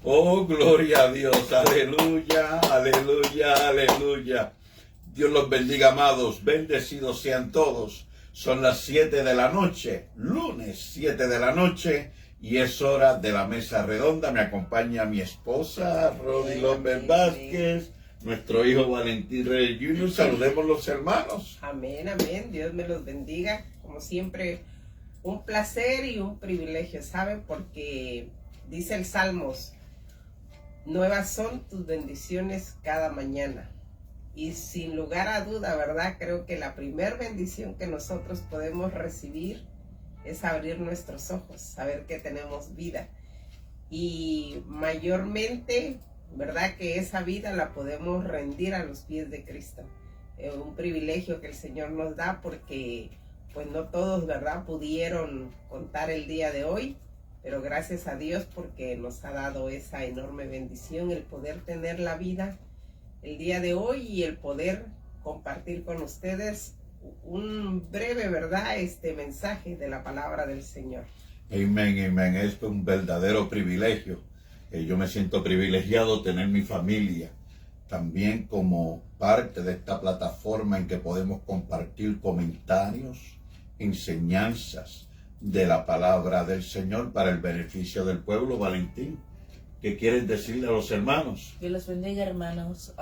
Oh, gloria a Dios, aleluya, aleluya, aleluya. Dios los bendiga, amados, bendecidos sean todos. Son las 7 de la noche, lunes 7 de la noche, y es hora de la mesa redonda. Me acompaña mi esposa, Rodi López Vázquez, nuestro hijo Valentín Reyes Jr. Saludemos los hermanos. Amén, amén. Dios me los bendiga. Como siempre, un placer y un privilegio, ¿saben? Porque dice el Salmos, nuevas son tus bendiciones cada mañana. Y sin lugar a duda, ¿verdad? Creo que la primer bendición que nosotros podemos recibir es abrir nuestros ojos, saber que tenemos vida. Y mayormente, ¿verdad? Que esa vida la podemos rendir a los pies de Cristo. Es un privilegio que el Señor nos da porque pues no todos, ¿verdad? Pudieron contar el día de hoy, pero gracias a Dios porque nos ha dado esa enorme bendición, el poder tener la vida el día de hoy y el poder compartir con ustedes un breve, ¿verdad? Mensaje de la palabra del Señor. Amén, amén. Es un verdadero privilegio. Yo me siento privilegiado tener mi familia también como parte de esta plataforma en que podemos compartir comentarios, enseñanzas de la palabra del Señor para el beneficio del pueblo. Valentín, ¿qué quieres decirle a los hermanos? Dios los bendiga, hermanos.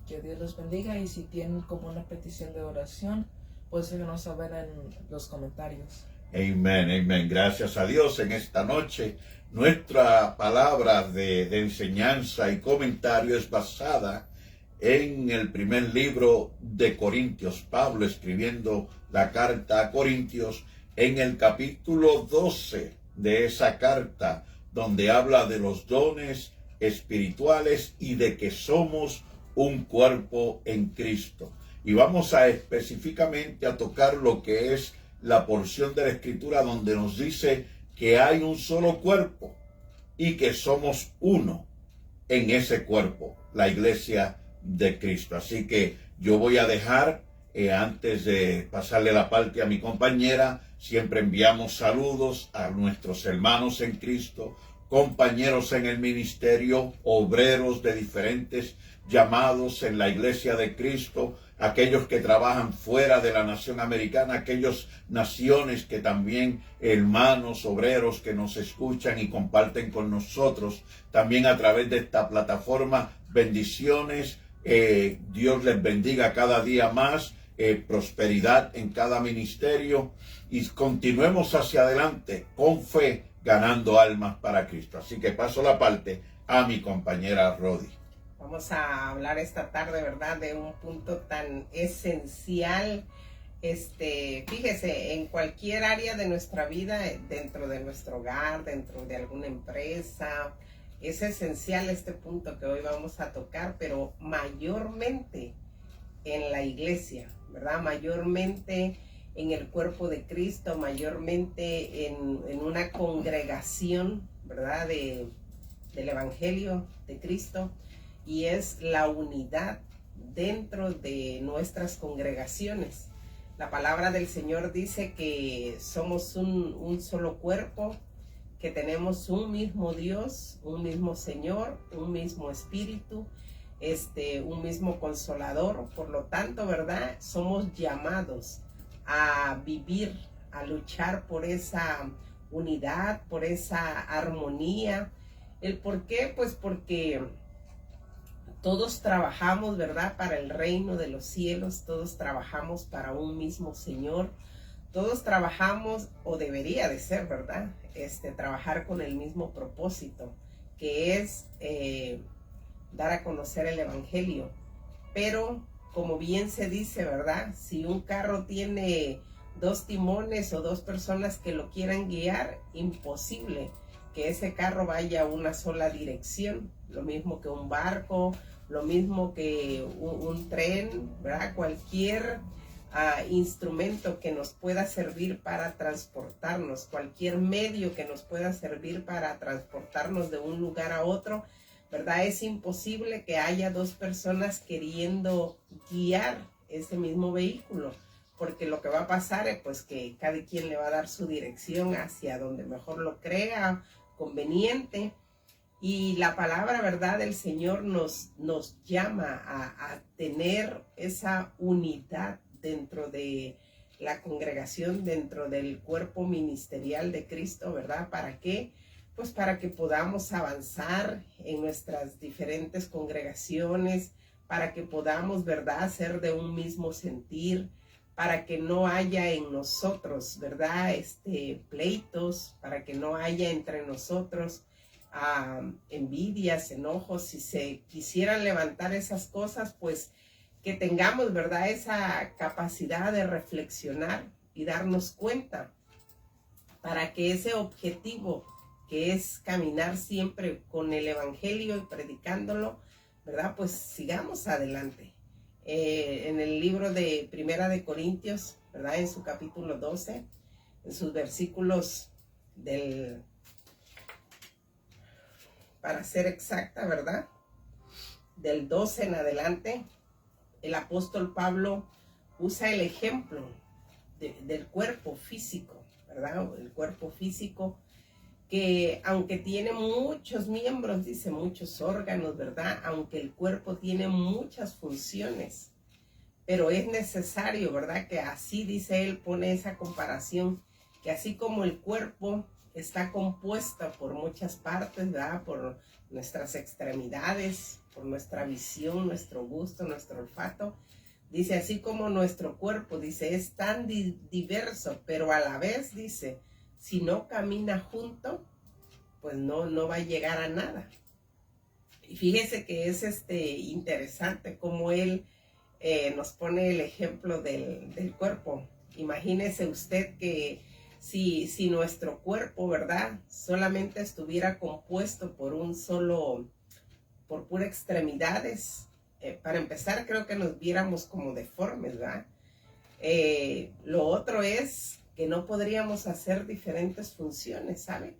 Que Dios los bendiga, y si tienen como una petición de oración, pues déjenos saber en los comentarios. Amén, amén. Gracias a Dios. En esta noche nuestra palabra de enseñanza y comentario es basada en el primer libro de Corintios. Pablo escribiendo la carta a Corintios en el capítulo 12 de esa carta, donde habla de los dones espirituales y de que somos un cuerpo en Cristo. Y vamos a específicamente a tocar lo que es la porción de la Escritura donde nos dice que hay un solo cuerpo y que somos uno en ese cuerpo, la iglesia de Cristo. Así que yo voy a dejar, antes de pasarle la parte a mi compañera, siempre enviamos saludos a nuestros hermanos en Cristo, compañeros en el ministerio, obreros de diferentes llamados en la iglesia de Cristo, aquellos que trabajan fuera de la nación americana, aquellas naciones que también, hermanos, obreros que nos escuchan y comparten con nosotros, también a través de esta plataforma. Bendiciones, Dios les bendiga cada día más, prosperidad en cada ministerio, y continuemos hacia adelante con fe, ganando almas para Cristo. Así que paso la parte a mi compañera Rodi. Vamos a hablar esta tarde, ¿verdad? De un punto tan esencial. Fíjese, en cualquier área de nuestra vida, dentro de nuestro hogar, dentro de alguna empresa, es esencial este punto que hoy vamos a tocar, pero mayormente en la iglesia, ¿verdad? Mayormente en el cuerpo de Cristo, mayormente en una congregación, ¿verdad? Del Evangelio de Cristo, y es la unidad dentro de nuestras congregaciones. La palabra del Señor dice que somos un solo cuerpo, que tenemos un mismo Dios, un mismo Señor, un mismo Espíritu, un mismo Consolador. Por lo tanto, ¿verdad? Somos llamados a vivir, a luchar por esa unidad, por esa armonía. ¿El por qué? Pues porque todos trabajamos, ¿verdad? Para el reino de los cielos, todos trabajamos para un mismo Señor, todos trabajamos, o debería de ser, ¿verdad? Trabajar con el mismo propósito, que es dar a conocer el Evangelio. Pero, como bien se dice, ¿verdad? Si un carro tiene dos timones o dos personas que lo quieran guiar, imposible que ese carro vaya a una sola dirección. Lo mismo que un barco, lo mismo que un tren, ¿verdad? Cualquier instrumento que nos pueda servir para transportarnos, cualquier medio que nos pueda servir para transportarnos de un lugar a otro, ¿verdad? Es imposible que haya dos personas queriendo guiar ese mismo vehículo, porque lo que va a pasar es pues que cada quien le va a dar su dirección hacia donde mejor lo crea conveniente. Y la palabra, ¿verdad?, del Señor nos llama a tener esa unidad dentro de la congregación, dentro del cuerpo ministerial de Cristo, ¿verdad? ¿Para qué? Pues para que podamos avanzar en nuestras diferentes congregaciones, para que podamos, ¿verdad?, ser de un mismo sentir, para que no haya en nosotros, ¿verdad?, pleitos, para que no haya entre nosotros envidias, enojos. Si se quisieran levantar esas cosas, pues que tengamos, ¿verdad?, esa capacidad de reflexionar y darnos cuenta para que ese objetivo que es caminar siempre con el evangelio y predicándolo, ¿verdad?, pues sigamos adelante. En el libro de Primera de Corintios, ¿verdad?, en su capítulo 12, en sus versículos para ser exacta, ¿verdad?, del 12 en adelante, el apóstol Pablo usa el ejemplo del cuerpo físico, ¿verdad? El cuerpo físico que aunque tiene muchos miembros, dice muchos órganos, ¿verdad? Aunque el cuerpo tiene muchas funciones, pero es necesario, ¿verdad?, que así, dice él, pone esa comparación, que así como el cuerpo está compuesta por muchas partes, ¿verdad?, por nuestras extremidades, por nuestra visión, nuestro gusto, nuestro olfato. Dice, así como nuestro cuerpo, dice, es tan diverso, pero a la vez, dice, si no camina junto, pues no va a llegar a nada. Y fíjese que es interesante cómo él nos pone el ejemplo del cuerpo. Imagínese usted que si nuestro cuerpo, ¿verdad?, solamente estuviera compuesto por pura extremidades, para empezar, creo que nos viéramos como deformes, ¿verdad? Lo otro es que no podríamos hacer diferentes funciones, ¿sabe?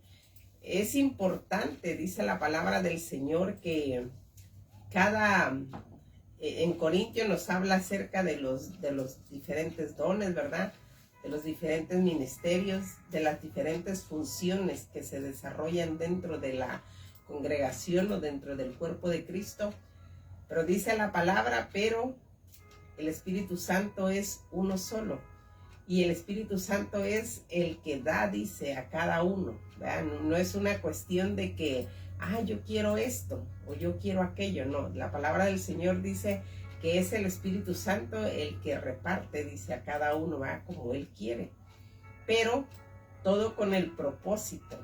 Es importante, dice la palabra del Señor, que en Corintios nos habla acerca de los diferentes dones, ¿verdad?, de los diferentes ministerios, de las diferentes funciones que se desarrollan dentro de la congregación o dentro del cuerpo de Cristo. Pero dice la palabra, pero el Espíritu Santo es uno solo. Y el Espíritu Santo es el que da, dice, a cada uno, ¿verdad? No es una cuestión de que, yo quiero esto o yo quiero aquello. No, la palabra del Señor dice que es el Espíritu Santo el que reparte, dice, a cada uno, ¿verdad?, como Él quiere. Pero todo con el propósito,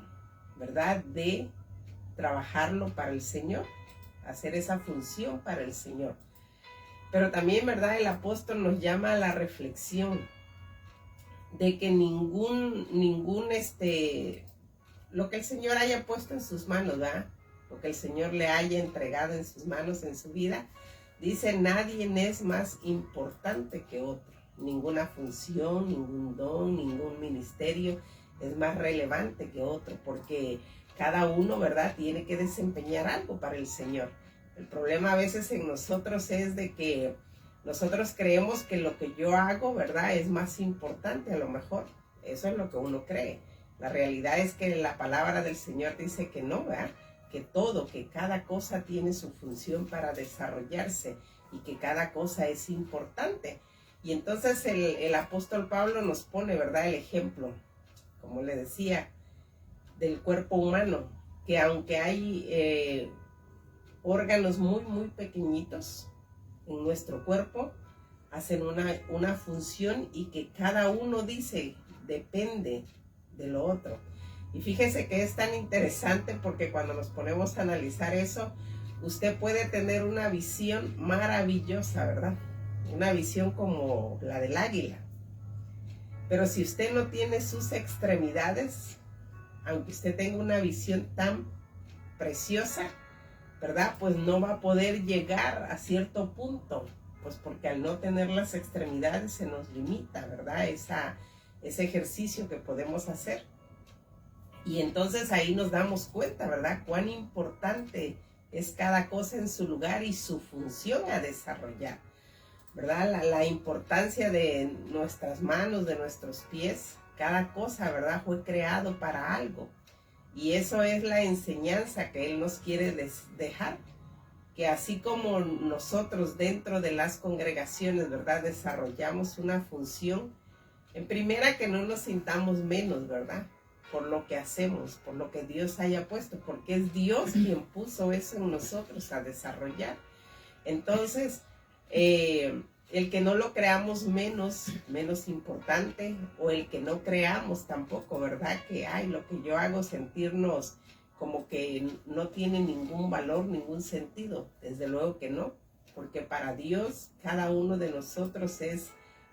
¿verdad?, de trabajarlo para el Señor, hacer esa función para el Señor. Pero también, ¿verdad?, el apóstol nos llama a la reflexión de que lo que el Señor haya puesto en sus manos, ¿verdad?, lo que el Señor le haya entregado en sus manos, en su vida, dice, nadie es más importante que otro. Ninguna función, ningún don, ningún ministerio es más relevante que otro, porque cada uno, ¿verdad?, tiene que desempeñar algo para el Señor. El problema a veces en nosotros es de que nosotros creemos que lo que yo hago, ¿verdad?, es más importante a lo mejor. Eso es lo que uno cree. La realidad es que la palabra del Señor dice que no, ¿verdad?, que cada cosa tiene su función para desarrollarse y que cada cosa es importante. Y entonces el apóstol Pablo nos pone, ¿verdad?, el ejemplo, como le decía, del cuerpo humano, que aunque hay órganos muy, muy pequeñitos en nuestro cuerpo, hacen una función y que cada uno, dice, depende de lo otro. Y fíjese que es tan interesante porque cuando nos ponemos a analizar eso, usted puede tener una visión maravillosa, ¿verdad? Una visión como la del águila. Pero si usted no tiene sus extremidades, aunque usted tenga una visión tan preciosa, ¿verdad?, pues no va a poder llegar a cierto punto, pues porque al no tener las extremidades se nos limita, ¿verdad?, ese ejercicio que podemos hacer. Y entonces ahí nos damos cuenta, ¿verdad?, cuán importante es cada cosa en su lugar y su función a desarrollar, ¿verdad? La importancia de nuestras manos, de nuestros pies, cada cosa, ¿verdad?, fue creado para algo. Y eso es la enseñanza que Él nos quiere dejar. Que así como nosotros dentro de las congregaciones, ¿verdad?, desarrollamos una función, en primera que no nos sintamos menos, ¿verdad?, por lo que hacemos, por lo que Dios haya puesto, porque es Dios quien puso eso en nosotros a desarrollar. Entonces, el que no lo creamos menos importante, o el que no creamos tampoco, ¿verdad?, que lo que yo hago sentirnos como que no tiene ningún valor, ningún sentido. Desde luego que no, porque para Dios cada uno de nosotros es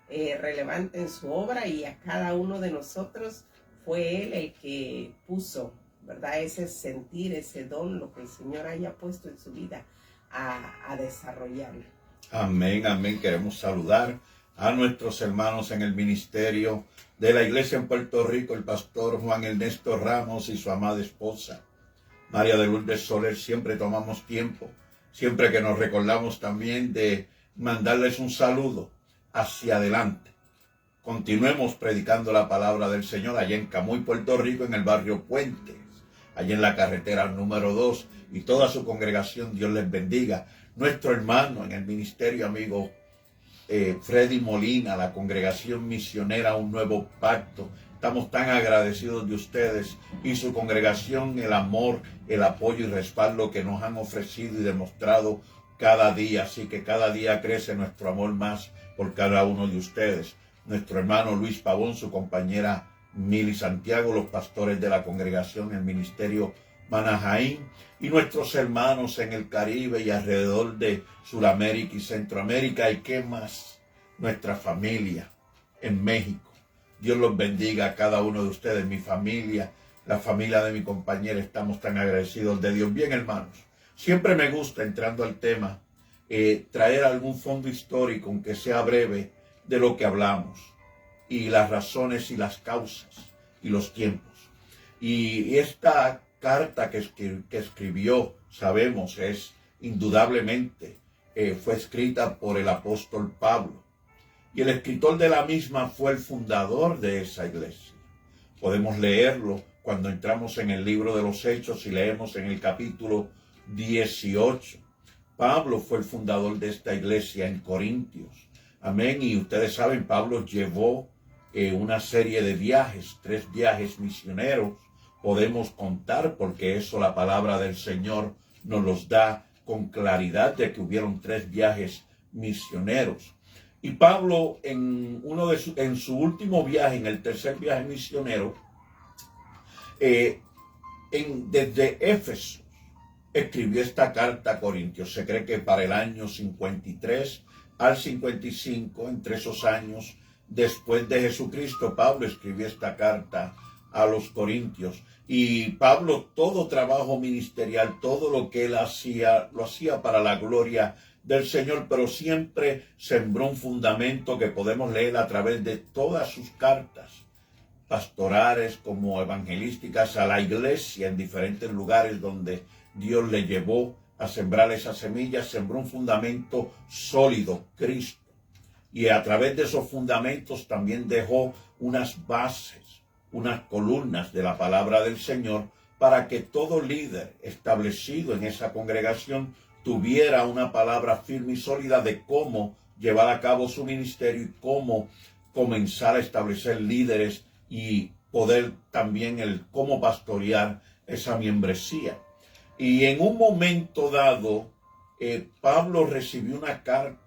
relevante en su obra, y a cada uno de nosotros fue Él el que puso, ¿verdad?, ese sentir, ese don, lo que el Señor haya puesto en su vida a desarrollarlo. Amén, amén. Queremos saludar a nuestros hermanos en el ministerio de la iglesia en Puerto Rico, el pastor Juan Ernesto Ramos y su amada esposa, María de Lourdes Soler. Siempre tomamos tiempo, siempre que nos recordamos también de mandarles un saludo hacia adelante. Continuemos predicando la palabra del Señor allá en Camuy, Puerto Rico, en el barrio Puentes, allá en la carretera número 2, y toda su congregación. Dios les bendiga. Nuestro hermano en el ministerio, amigo Freddy Molina, la congregación misionera Un Nuevo Pacto. Estamos tan agradecidos de ustedes y su congregación, el amor, el apoyo y respaldo que nos han ofrecido y demostrado cada día. Así que cada día crece nuestro amor más por cada uno de ustedes. Nuestro hermano Luis Pavón, su compañera Mili Santiago, los pastores de la congregación, el ministerio Manajaín, y nuestros hermanos en el Caribe y alrededor de Sudamérica y Centroamérica, y qué más, nuestra familia en México. Dios los bendiga a cada uno de ustedes, mi familia, la familia de mi compañera. Estamos tan agradecidos de Dios. Bien, hermanos, siempre me gusta, entrando al tema, traer algún fondo histórico, aunque sea breve, de lo que hablamos, y las razones y las causas y los tiempos. Y esta carta que escribió, sabemos, es indudablemente, fue escrita por el apóstol Pablo. Y el escritor de la misma fue el fundador de esa iglesia. Podemos leerlo cuando entramos en el libro de los Hechos y leemos en el capítulo 18. Pablo fue el fundador de esta iglesia en Corintios. Amén. Y ustedes saben, Pablo llevó una serie de viajes, 3 viajes misioneros. Podemos contar, porque eso la palabra del Señor nos los da con claridad, de que hubieron 3 viajes misioneros. Y Pablo, en su último viaje, en el tercer viaje misionero, desde Éfeso, escribió esta carta a Corintios. Se cree que para el año 53 al 55, entre esos años, después de Jesucristo, Pablo escribió esta carta a los Corintios. Y Pablo, todo trabajo ministerial, todo lo que él hacía, lo hacía para la gloria del Señor, pero siempre sembró un fundamento que podemos leer a través de todas sus cartas pastorales como evangelísticas a la iglesia en diferentes lugares donde Dios le llevó a sembrar esas semillas. Sembró un fundamento sólido, Cristo, y a través de esos fundamentos también dejó unas bases, unas columnas de la palabra del Señor, para que todo líder establecido en esa congregación tuviera una palabra firme y sólida de cómo llevar a cabo su ministerio y cómo comenzar a establecer líderes, y poder también cómo pastorear esa membresía. Y en un momento dado, Pablo recibió una carta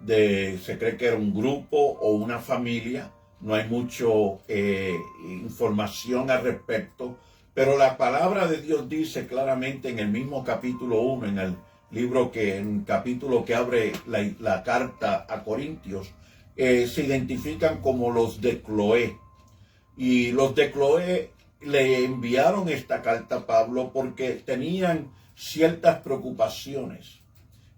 se cree que era un grupo o una familia. No hay mucha información al respecto, pero la palabra de Dios dice claramente en el mismo capítulo 1, en el capítulo que abre la carta a Corintios, se identifican como los de Cloé. Y los de Cloé le enviaron esta carta a Pablo porque tenían ciertas preocupaciones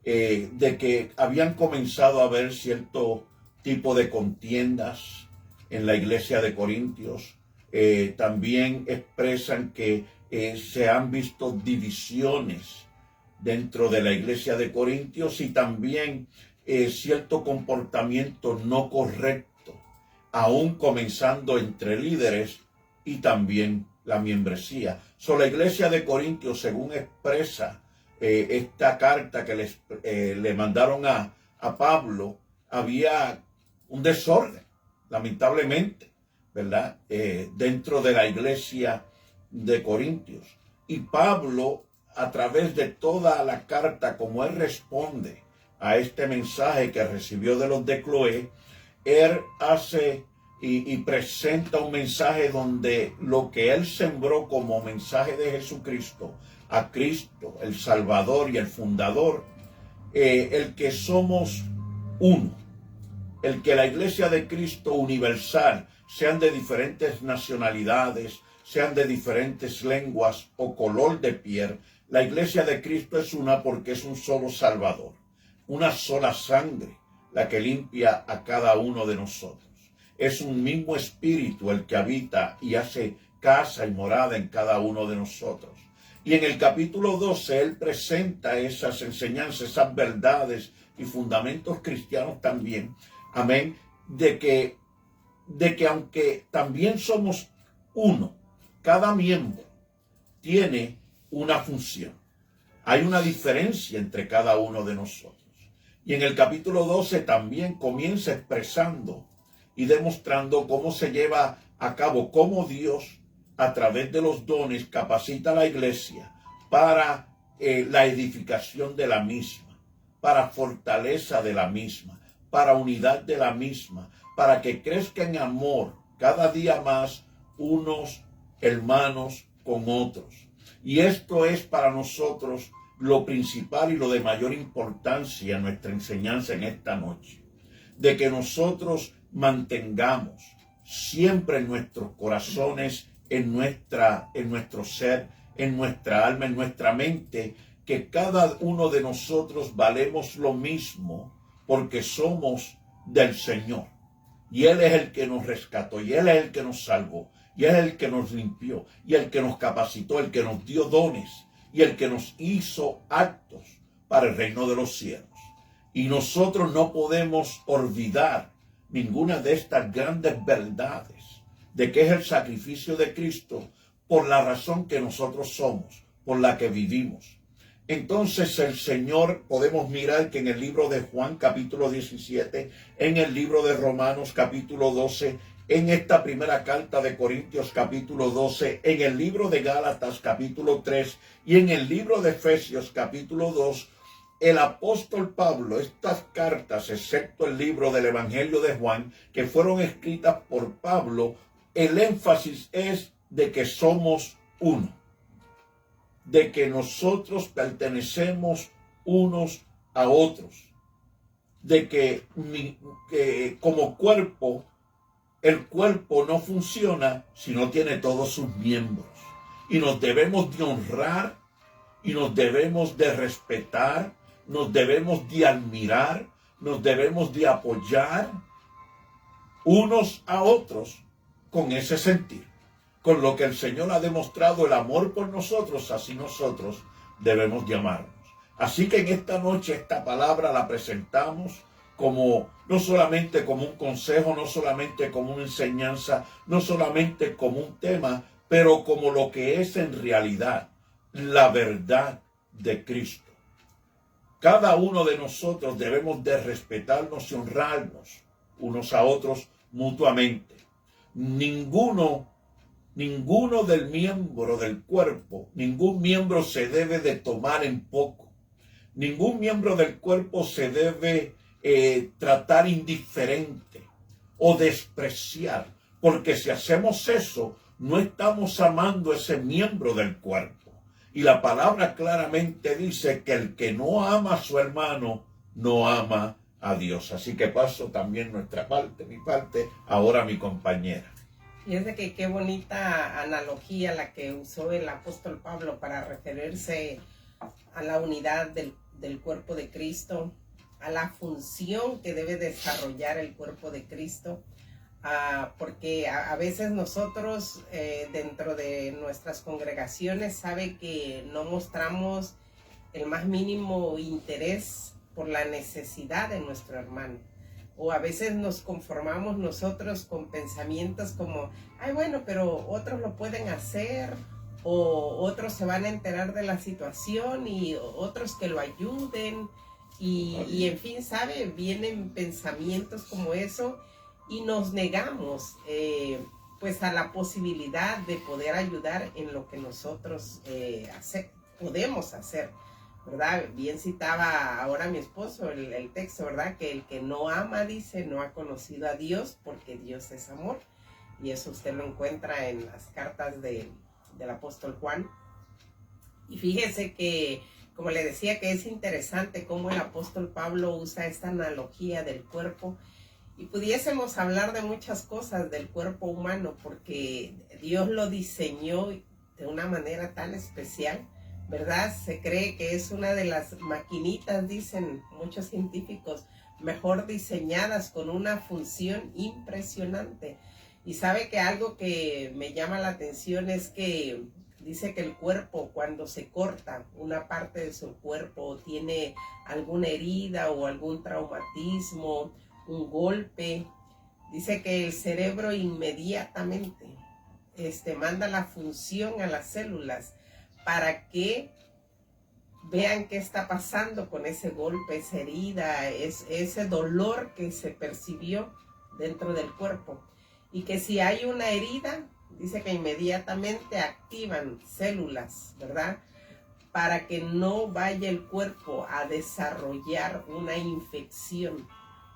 de que habían comenzado a haber cierto tipo de contiendas en la iglesia de Corintios. También expresan que se han visto divisiones dentro de la iglesia de Corintios, y también cierto comportamiento no correcto, aún comenzando entre líderes y también la membresía. La iglesia de Corintios, según expresa esta carta que le mandaron a Pablo, había un desorden, lamentablemente, ¿verdad? Dentro de la iglesia de Corintios. Y Pablo, a través de toda la carta, como él responde a este mensaje que recibió de los de Cloé, él hace y presenta un mensaje donde lo que él sembró como mensaje de Jesucristo, a Cristo, el Salvador y el Fundador, el que somos uno, el que la iglesia de Cristo universal, sean de diferentes nacionalidades, sean de diferentes lenguas o color de piel, la iglesia de Cristo es una porque es un solo Salvador, una sola sangre, la que limpia a cada uno de nosotros. Es un mismo espíritu el que habita y hace casa y morada en cada uno de nosotros. Y en el capítulo 12 él presenta esas enseñanzas, esas verdades y fundamentos cristianos también, amén, de que aunque también somos uno, cada miembro tiene una función. Hay una diferencia entre cada uno de nosotros. Y en el capítulo 12 también comienza expresando y demostrando cómo se lleva a cabo, cómo Dios, a través de los dones, capacita a la iglesia para la edificación de la misma, para fortaleza de la misma, para unidad de la misma, para que crezca en amor cada día más unos hermanos con otros. Y esto es para nosotros lo principal y lo de mayor importancia en nuestra enseñanza en esta noche, de que nosotros mantengamos siempre en nuestros corazones, en nuestro ser, en nuestra alma, en nuestra mente, que cada uno de nosotros valemos lo mismo porque somos del Señor. Y Él es el que nos rescató, y Él es el que nos salvó, y Él es el que nos limpió, y el que nos capacitó, el que nos dio dones, y el que nos hizo aptos para el reino de los cielos. Y nosotros no podemos olvidar ninguna de estas grandes verdades, de que es el sacrificio de Cristo por la razón que nosotros somos, por la que vivimos. Entonces el Señor, podemos mirar que en el libro de Juan capítulo 17, en el libro de Romanos capítulo 12, en esta primera carta de Corintios capítulo 12, en el libro de Gálatas capítulo 3 y en el libro de Efesios capítulo 2, el apóstol Pablo, estas cartas, excepto el libro del Evangelio de Juan, que fueron escritas por Pablo, el énfasis es de que somos uno, de que nosotros pertenecemos unos a otros, de que como cuerpo, el cuerpo no funciona si no tiene todos sus miembros. Y nos debemos de honrar, y nos debemos de respetar, nos debemos de admirar, nos debemos de apoyar unos a otros con ese sentir. Con lo que el Señor ha demostrado el amor por nosotros, así nosotros debemos de amarnos. Así que en esta noche esta palabra la presentamos como, no solamente como un consejo, no solamente como una enseñanza, no solamente como un tema, pero como lo que es en realidad la verdad de Cristo. Cada uno de nosotros debemos de respetarnos y honrarnos unos a otros mutuamente. Ninguno del miembro del cuerpo, ningún miembro se debe de tomar en poco. Ningún miembro del cuerpo se debe tratar indiferente o despreciar, porque si hacemos eso, no estamos amando a ese miembro del cuerpo. Y la palabra claramente dice que el que no ama a su hermano, no ama a Dios. Así que paso también mi parte, ahora a mi compañera. Y es de que qué bonita analogía la que usó el apóstol Pablo para referirse a la unidad del cuerpo de Cristo, a la función que debe desarrollar el cuerpo de Cristo, porque a veces nosotros dentro de nuestras congregaciones sabe que no mostramos el más mínimo interés por la necesidad de nuestro hermano. O a veces nos conformamos nosotros con pensamientos como, ay, bueno, pero otros lo pueden hacer, o otros se van a enterar de la situación y otros que lo ayuden. Y en fin, ¿sabe? Vienen pensamientos como eso y nos negamos pues a la posibilidad de poder ayudar en lo que nosotros podemos hacer, ¿verdad? Bien citaba ahora mi esposo el texto, ¿verdad? Que el que no ama, dice, no ha conocido a Dios, porque Dios es amor. Y eso usted lo encuentra en las cartas del apóstol Juan. Y fíjese que, como le decía, que es interesante cómo el apóstol Pablo usa esta analogía del cuerpo. Y pudiésemos hablar de muchas cosas del cuerpo humano, porque Dios lo diseñó de una manera tan especial, ¿verdad? Se cree que es una de las maquinitas, dicen muchos científicos, mejor diseñadas, con una función impresionante. Y sabe que algo que me llama la atención es que dice que el cuerpo, cuando se corta una parte de su cuerpo, tiene alguna herida o algún traumatismo, un golpe, dice que el cerebro inmediatamente manda la función a las células para que vean qué está pasando con ese golpe, esa herida, ese dolor que se percibió dentro del cuerpo. Y que si hay una herida, dice que inmediatamente activan células, ¿verdad? Para que no vaya el cuerpo a desarrollar una infección,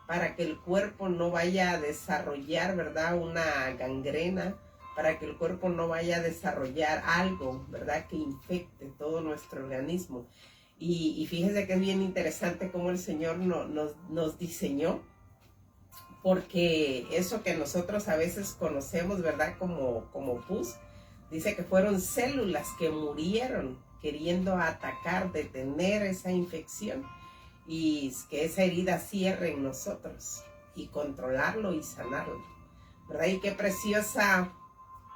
para que el cuerpo no vaya a desarrollar, ¿verdad?, una gangrena, para que el cuerpo no vaya a desarrollar algo, ¿verdad?, que infecte todo nuestro organismo. Y fíjese que es bien interesante cómo el Señor nos diseñó, porque eso que nosotros a veces conocemos, ¿verdad?, como pus, dice que fueron células que murieron queriendo atacar, detener esa infección, y que esa herida cierre en nosotros, y controlarlo y sanarlo, ¿verdad? Y qué preciosa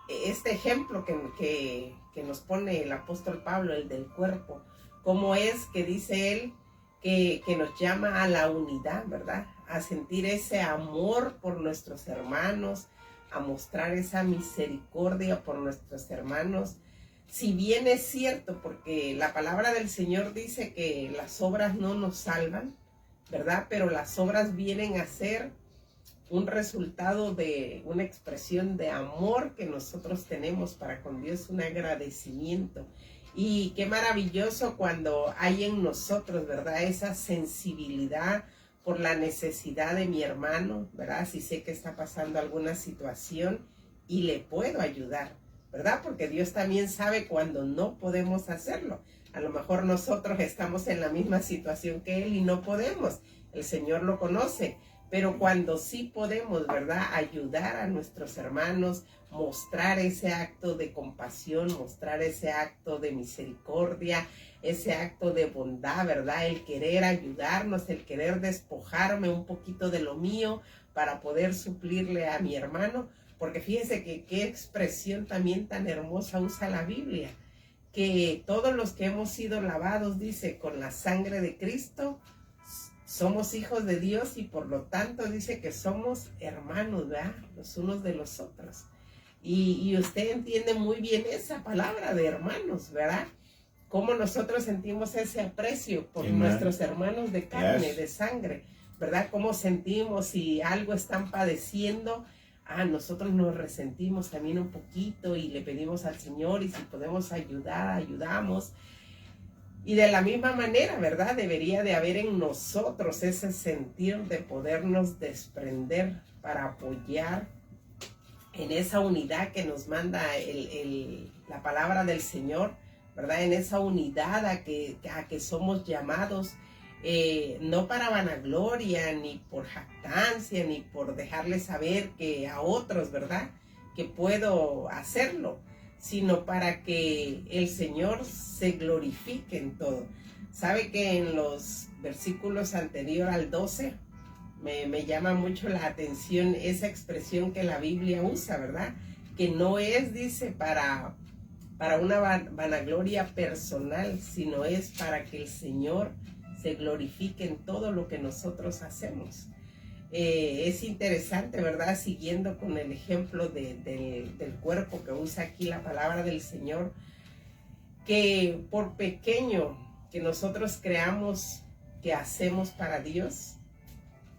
este ejemplo que nos pone el apóstol Pablo, el del cuerpo, cómo es que dice él que nos llama a la unidad, ¿verdad? A sentir ese amor por nuestros hermanos, a mostrar esa misericordia por nuestros hermanos. Si bien es cierto, porque la palabra del Señor dice que las obras no nos salvan, ¿verdad? Pero las obras vienen a ser un resultado de una expresión de amor que nosotros tenemos para con Dios, un agradecimiento. Y qué maravilloso cuando hay en nosotros, ¿verdad?, esa sensibilidad por la necesidad de mi hermano, ¿verdad? Si sé que está pasando alguna situación y le puedo ayudar, ¿verdad? Porque Dios también sabe cuando no podemos hacerlo. A lo mejor nosotros estamos en la misma situación que Él y no podemos. El Señor lo conoce. Pero cuando sí podemos, ¿verdad?, ayudar a nuestros hermanos, mostrar ese acto de compasión, mostrar ese acto de misericordia, ese acto de bondad, ¿verdad? El querer ayudarnos, el querer despojarme un poquito de lo mío para poder suplirle a mi hermano. Porque fíjense que qué expresión también tan hermosa usa la Biblia, que todos los que hemos sido lavados, dice, con la sangre de Cristo, somos hijos de Dios, y por lo tanto dice que somos hermanos, ¿verdad?, los unos de los otros. Y usted entiende muy bien esa palabra de hermanos, ¿verdad? Cómo nosotros sentimos ese aprecio por nuestros hermanos de carne, de sangre, ¿verdad? Cómo sentimos si algo están padeciendo. Nosotros nos resentimos también un poquito y le pedimos al Señor, y si podemos ayudar, ayudamos. Y de la misma manera, ¿verdad?, debería de haber en nosotros ese sentir de podernos desprender para apoyar en esa unidad que nos manda la palabra del Señor, ¿verdad? En esa unidad a que somos llamados, no para vanagloria, ni por jactancia, ni por dejarles saber que a otros, ¿verdad?, que puedo hacerlo, sino para que el Señor se glorifique en todo. Sabe que en los versículos anterior al 12 me llama mucho la atención esa expresión que la Biblia usa, ¿verdad? Que no es, dice, para una vanagloria personal, sino es para que el Señor se glorifique en todo lo que nosotros hacemos. Es interesante, ¿verdad? Siguiendo con el ejemplo del cuerpo que usa aquí la palabra del Señor, que por pequeño que nosotros creamos que hacemos para Dios,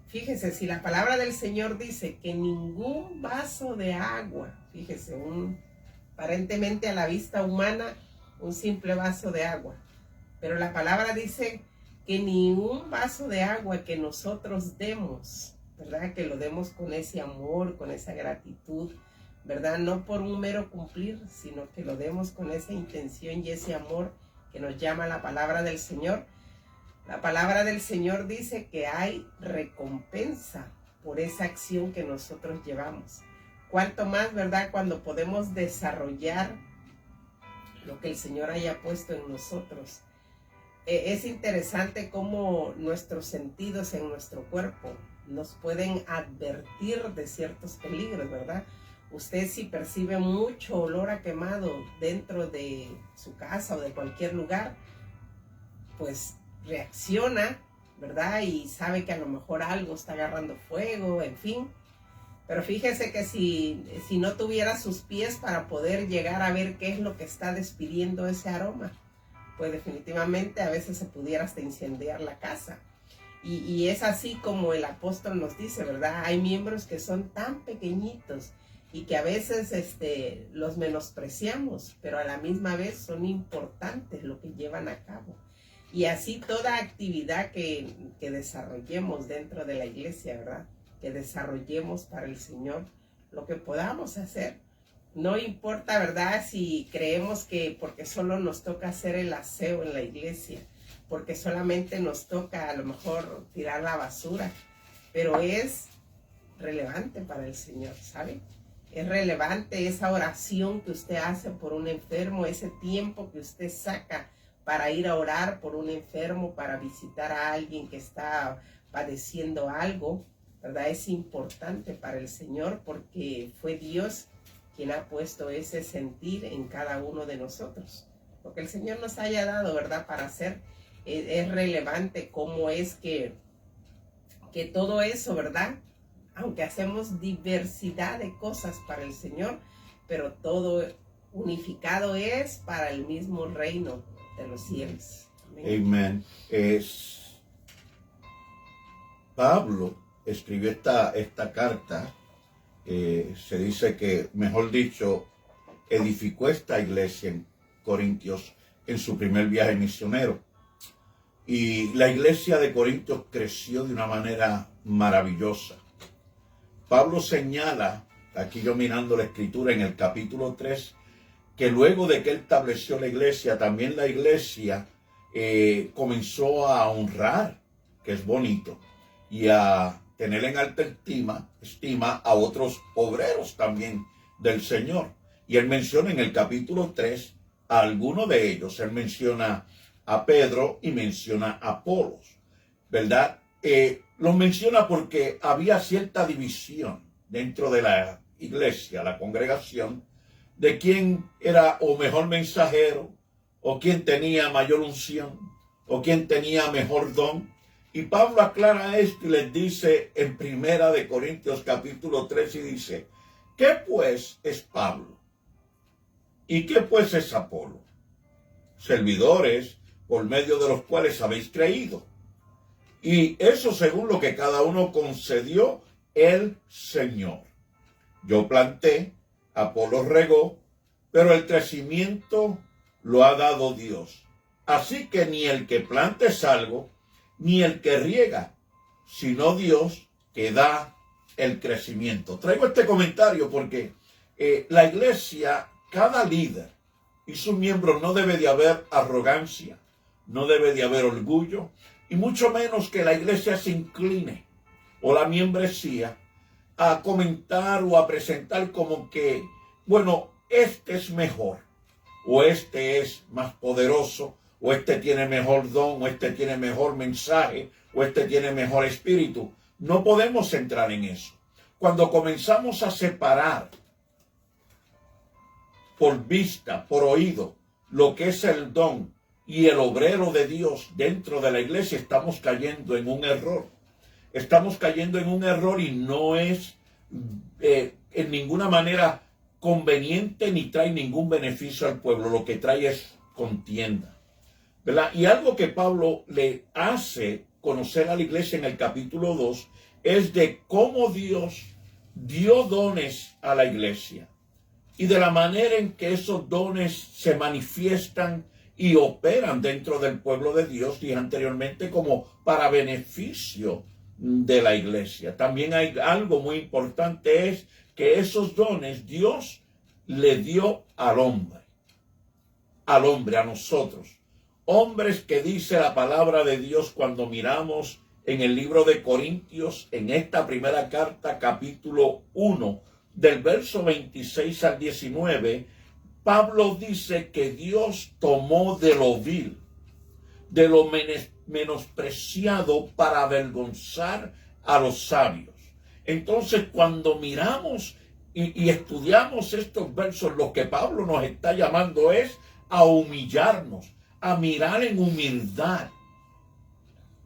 fíjese, si la palabra del Señor dice que ningún vaso de agua, fíjese, aparentemente a la vista humana, un simple vaso de agua, pero la palabra dice que ni un vaso de agua que nosotros demos, ¿verdad? Que lo demos con ese amor, con esa gratitud, ¿verdad? No por un mero cumplir, sino que lo demos con esa intención y ese amor que nos llama la palabra del Señor. La palabra del Señor dice que hay recompensa por esa acción que nosotros llevamos. Cuanto más, ¿verdad? Cuando podemos desarrollar lo que el Señor haya puesto en nosotros. Es interesante cómo nuestros sentidos en nuestro cuerpo nos pueden advertir de ciertos peligros, ¿verdad? Usted si percibe mucho olor a quemado dentro de su casa o de cualquier lugar, pues reacciona, ¿verdad? Y sabe que a lo mejor algo está agarrando fuego, en fin. Pero fíjese que si no tuviera sus pies para poder llegar a ver qué es lo que está despidiendo ese aroma, pues definitivamente a veces se pudiera hasta incendiar la casa. Y es así como el apóstol nos dice, ¿verdad? Hay miembros que son tan pequeñitos y que a veces los menospreciamos, pero a la misma vez son importantes lo que llevan a cabo. Y así toda actividad que desarrollemos dentro de la iglesia, ¿verdad? Que desarrollemos para el Señor, lo que podamos hacer. No importa, ¿verdad? Si creemos que porque solo nos toca hacer el aseo en la iglesia, porque solamente nos toca a lo mejor tirar la basura, pero es relevante para el Señor, ¿sabe? Es relevante esa oración que usted hace por un enfermo, ese tiempo que usted saca para ir a orar por un enfermo, para visitar a alguien que está padeciendo algo, ¿verdad? Es importante para el Señor porque fue Dios quien ha puesto ese sentir en cada uno de nosotros. Lo que el Señor nos haya dado, ¿verdad? Para hacer, es relevante cómo es que todo eso, ¿verdad? Aunque hacemos diversidad de cosas para el Señor, pero todo unificado es para el mismo reino de los cielos. Amén. Pablo escribió esta carta, se dice que, mejor dicho, edificó esta iglesia en Corintios en su primer viaje misionero. Y la iglesia de Corintios creció de una manera maravillosa. Pablo señala, aquí yo mirando la escritura en el capítulo 3, que luego de que él estableció la iglesia, también la iglesia comenzó a honrar, que es bonito, y a tener en alta estima a otros obreros también del Señor. Y él menciona en el capítulo 3 a algunos de ellos. Él menciona a Pedro y menciona a Apolos, ¿verdad? Los menciona porque había cierta división dentro de la iglesia, la congregación, de quién era o mejor mensajero, o quién tenía mayor unción, o quién tenía mejor don. Y Pablo aclara esto y les dice en 1 Corintios capítulo 3 y dice, ¿qué pues es Pablo? ¿Y qué pues es Apolo? Servidores por medio de los cuales habéis creído. Y eso según lo que cada uno concedió el Señor. Yo planté, Apolo regó, pero el crecimiento lo ha dado Dios. Así que ni el que planta es algo, ni el que riega, sino Dios que da el crecimiento. Traigo este comentario porque la iglesia, cada líder y sus miembros, no debe de haber arrogancia, no debe de haber orgullo, y mucho menos que la iglesia se incline o la membresía a comentar o a presentar como que, bueno, este es mejor, o este es más poderoso, o este tiene mejor don, o este tiene mejor mensaje, o este tiene mejor espíritu. No podemos entrar en eso. Cuando comenzamos a separar por vista, por oído, lo que es el don y el obrero de Dios dentro de la iglesia, estamos cayendo en un error. estamos cayendo en un error y no es en ninguna manera conveniente ni trae ningún beneficio al pueblo. Lo que trae es contienda, ¿verdad? Y algo que Pablo le hace conocer a la iglesia en el capítulo 2 es de cómo Dios dio dones a la iglesia y de la manera en que esos dones se manifiestan y operan dentro del pueblo de Dios, dije anteriormente, como para beneficio de la iglesia. También hay algo muy importante, es que esos dones Dios le dio al hombre, a nosotros. Hombres que dice la palabra de Dios cuando miramos en el libro de Corintios, en esta primera carta, capítulo 1, del verso 26 al 19, Pablo dice que Dios tomó de lo vil, de lo menospreciado para avergonzar a los sabios. Entonces, cuando miramos y estudiamos estos versos, lo que Pablo nos está llamando es a humillarnos, a mirar en humildad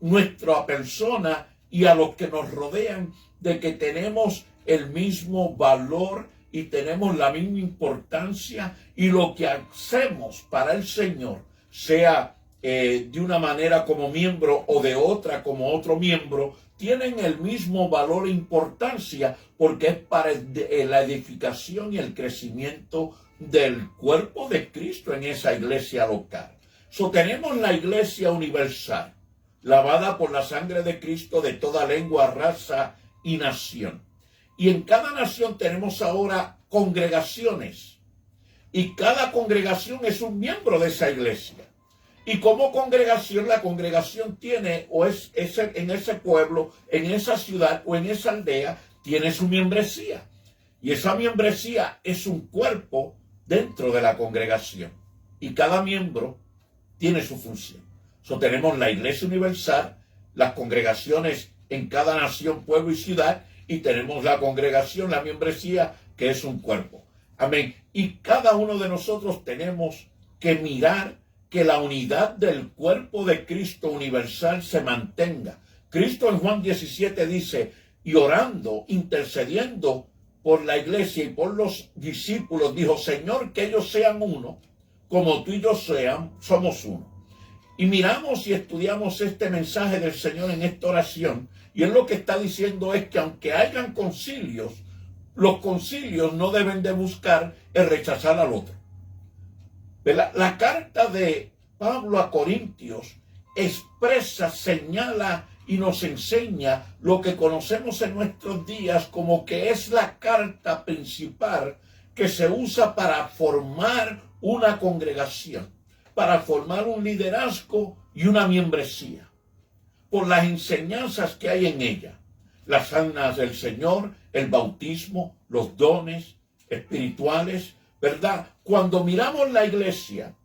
nuestra persona y a los que nos rodean, de que tenemos el mismo valor y tenemos la misma importancia, y lo que hacemos para el Señor, sea de una manera como miembro o de otra como otro miembro, tienen el mismo valor e importancia, porque es para la edificación y el crecimiento del cuerpo de Cristo en esa iglesia local. Tenemos la iglesia universal, lavada por la sangre de Cristo, de toda lengua, raza y nación. Y en cada nación tenemos ahora congregaciones, y cada congregación es un miembro de esa iglesia. Y como congregación, la congregación tiene, o es en ese pueblo, en esa ciudad o en esa aldea, tiene su membresía. Y esa membresía es un cuerpo dentro de la congregación. Y cada miembro tiene su función. Tenemos la iglesia universal, las congregaciones en cada nación, pueblo y ciudad, y tenemos la congregación, la membresía, que es un cuerpo. Amén. Y cada uno de nosotros tenemos que mirar que la unidad del cuerpo de Cristo universal se mantenga. Cristo en Juan 17 dice, y orando, intercediendo por la iglesia y por los discípulos, dijo, Señor, que ellos sean uno, como tú y yo somos uno. Y miramos y estudiamos este mensaje del Señor en esta oración, y él lo que está diciendo es que aunque hayan concilios, los concilios no deben de buscar el rechazar al otro. La carta de Pablo a Corintios expresa, señala y nos enseña lo que conocemos en nuestros días como que es la carta principal que se usa para formar una congregación, para formar un liderazgo y una membresía, por las enseñanzas que hay en ella, las sanas del Señor, el bautismo, los dones espirituales, ¿verdad? Cuando miramos la iglesia,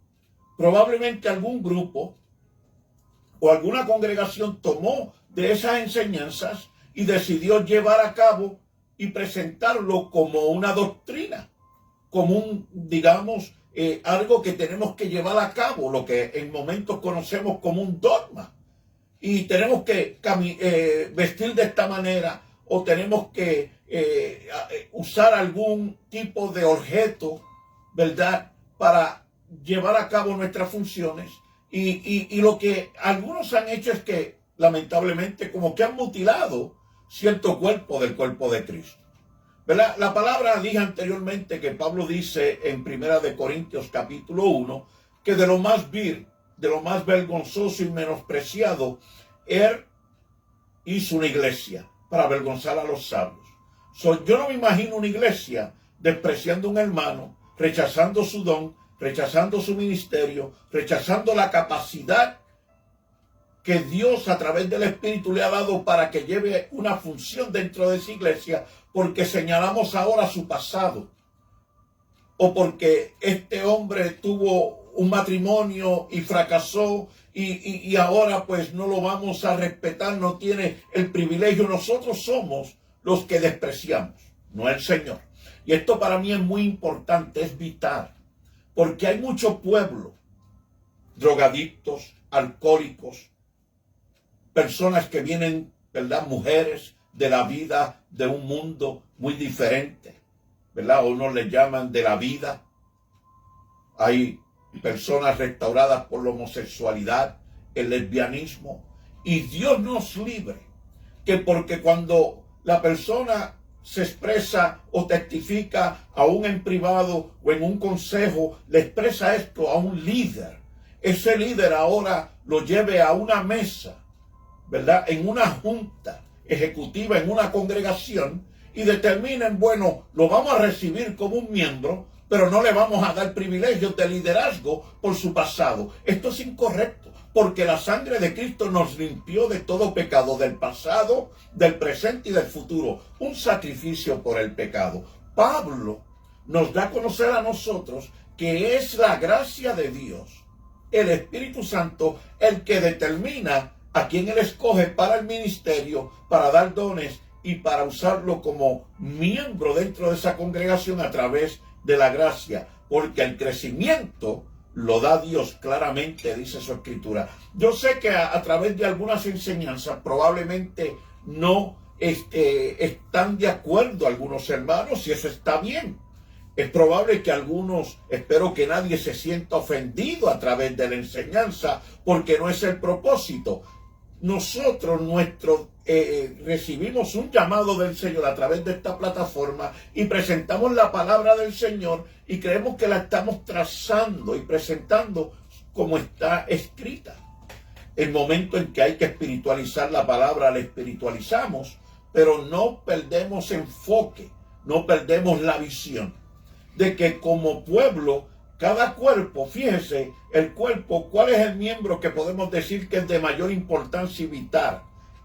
probablemente algún grupo o alguna congregación tomó de esas enseñanzas y decidió llevar a cabo y presentarlo como una doctrina, como un, digamos, algo que tenemos que llevar a cabo, lo que en momentos conocemos como un dogma. Y tenemos que vestir de esta manera, o tenemos que usar algún tipo de objeto, ¿verdad?, para llevar a cabo nuestras funciones. Y lo que algunos han hecho es que, lamentablemente, como que han mutilado cierto cuerpo del cuerpo de Cristo, ¿verdad? La palabra, dije anteriormente, que Pablo dice en 1 Corintios capítulo 1, que de lo más vil, de lo más vergonzoso y menospreciado, él hizo una iglesia para avergonzar a los sabios. Yo no me imagino una iglesia despreciando a un hermano, rechazando su don, rechazando su ministerio, rechazando la capacidad que Dios a través del Espíritu le ha dado para que lleve una función dentro de esa iglesia, porque señalamos ahora su pasado, o porque este hombre tuvo un matrimonio y fracasó y ahora pues no lo vamos a respetar, no tiene el privilegio. Nosotros somos los que despreciamos, no el Señor. Y esto para mí es muy importante, es vital, porque hay mucho pueblo, drogadictos, alcohólicos, personas que vienen ¿verdad?, mujeres de la vida de un mundo muy diferente, ¿verdad? Unos le llaman de la vida. Hay personas restauradas por la homosexualidad, el lesbianismo, y Dios nos libre que porque cuando la persona se expresa o testifica aún en privado o en un consejo, le expresa esto a un líder, ese líder ahora lo lleve a una mesa, ¿verdad?, en una junta ejecutiva, en una congregación, y determinen, bueno, lo vamos a recibir como un miembro, pero no le vamos a dar privilegios de liderazgo por su pasado. Esto es incorrecto, porque la sangre de Cristo nos limpió de todo pecado, del pasado, del presente y del futuro. Un sacrificio por el pecado. Pablo nos da a conocer a nosotros que es la gracia de Dios, el Espíritu Santo, el que determina a quién Él escoge para el ministerio, para dar dones y para usarlo como miembro dentro de esa congregación a través de la gracia, porque el crecimiento lo da Dios claramente, dice su escritura. Yo sé que a través de algunas enseñanzas probablemente no están de acuerdo algunos hermanos, y eso está bien. Es probable que algunos, espero que nadie se sienta ofendido a través de la enseñanza, porque no es el propósito. Nosotros recibimos un llamado del Señor a través de esta plataforma y presentamos la palabra del Señor y creemos que la estamos trazando y presentando como está escrita. El momento en que hay que espiritualizar la palabra, la espiritualizamos, pero no perdemos enfoque, no perdemos la visión de que como pueblo, cada cuerpo, fíjese, el cuerpo, ¿cuál es el miembro que podemos decir que es de mayor importancia y vital